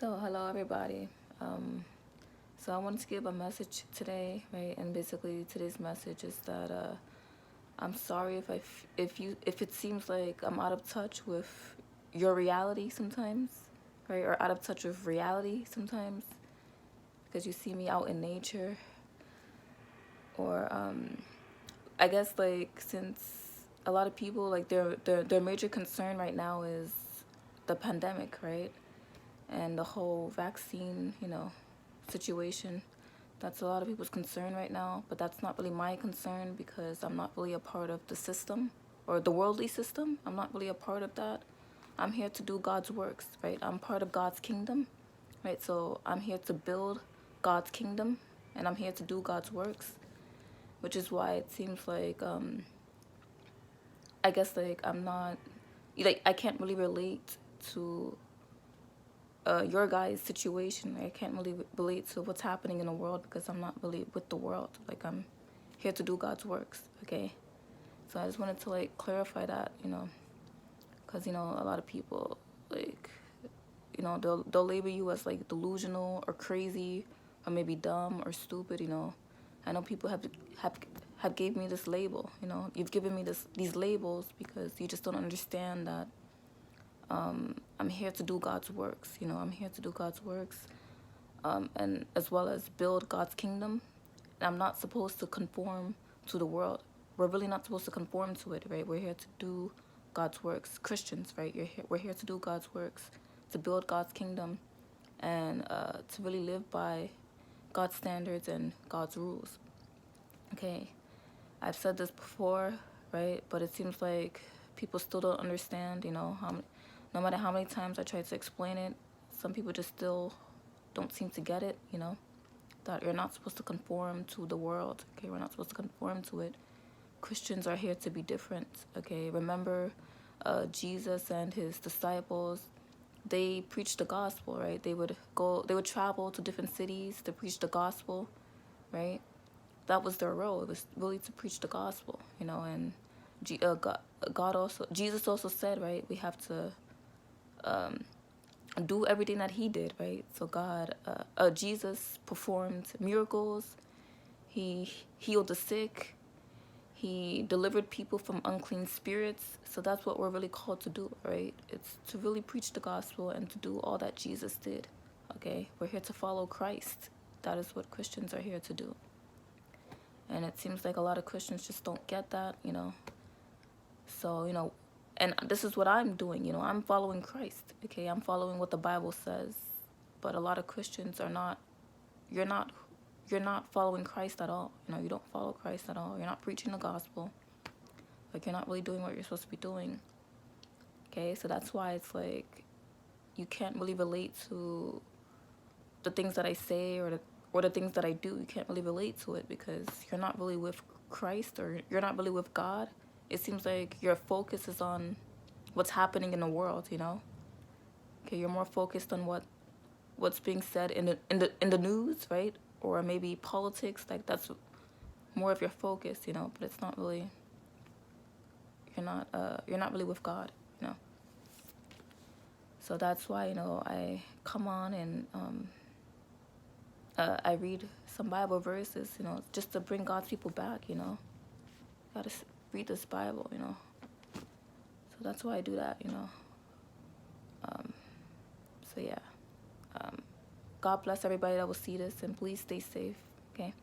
So, hello everybody. So I wanted to give a message today, right? And basically, today's message is that I'm sorry if it seems like I'm out of touch with your reality sometimes, right? Or out of touch with reality sometimes, because you see me out in nature, or I guess like since a lot of people like their major concern right now is the pandemic, right? And the whole vaccine, situation. That's a lot of people's concern right now, but that's not really my concern because I'm not really a part of the system or the worldly system. I'm not really a part of that. I'm here to do God's works, right? I'm part of God's kingdom, right? So I'm here to build God's kingdom and I'm here to do God's works, which is why it seems like, I guess like I'm not, like I can't really relate to your guys' situation. I can't really relate to what's happening in the world because I'm not really with the world. Like I'm here to do God's works, okay? So I just wanted to like clarify that, because a lot of people like, they'll label you as like delusional or crazy or maybe dumb or stupid. I know people have gave me this label. You've given me these labels because you just don't understand that. I'm here to do God's works. I'm here to do God's works, and as well as build God's kingdom. And I'm not supposed to conform to the world. We're really not supposed to conform to it, right? We're here to do God's works. Christians, right? We're here to do God's works, to build God's kingdom, and to really live by God's standards and God's rules. Okay, I've said this before, right? But it seems like people still don't understand, no matter how many times I try to explain it, some people just still don't seem to get it, that you're not supposed to conform to the world, okay? We're not supposed to conform to it. Christians are here to be different, okay? Remember Jesus and his disciples, they preached the gospel, right? They would travel to different cities to preach the gospel, right? That was their role. It was really to preach the gospel, and Jesus also said, right, we have to do everything that he did, right? So Jesus performed miracles. He healed the sick. He delivered people from unclean spirits. So that's what we're really called to do, right? It's to really preach the gospel and to do all that Jesus did, okay? We're here to follow Christ. That is what Christians are here to do. And it seems like a lot of Christians just don't get that, So, and this is what I'm doing, I'm following Christ, okay? I'm following what the Bible says. But a lot of Christians are not, you're not following Christ at all. You don't follow Christ at all. You're not preaching the gospel. Like, you're not really doing what you're supposed to be doing. Okay, so that's why it's like you can't really relate to the things that I say or the things that I do. You can't really relate to it because you're not really with Christ or you're not really with God. It seems like your focus is on what's happening in the world, Okay, you're more focused on what's being said in the news, right? Or maybe politics, like that's more of your focus, but it's not really, you're not really with God, So that's why, I come on and I read some Bible verses, just to bring God's people back, Gotta read this Bible, So that's why I do that, So yeah. God bless everybody that will see this, and please stay safe, okay?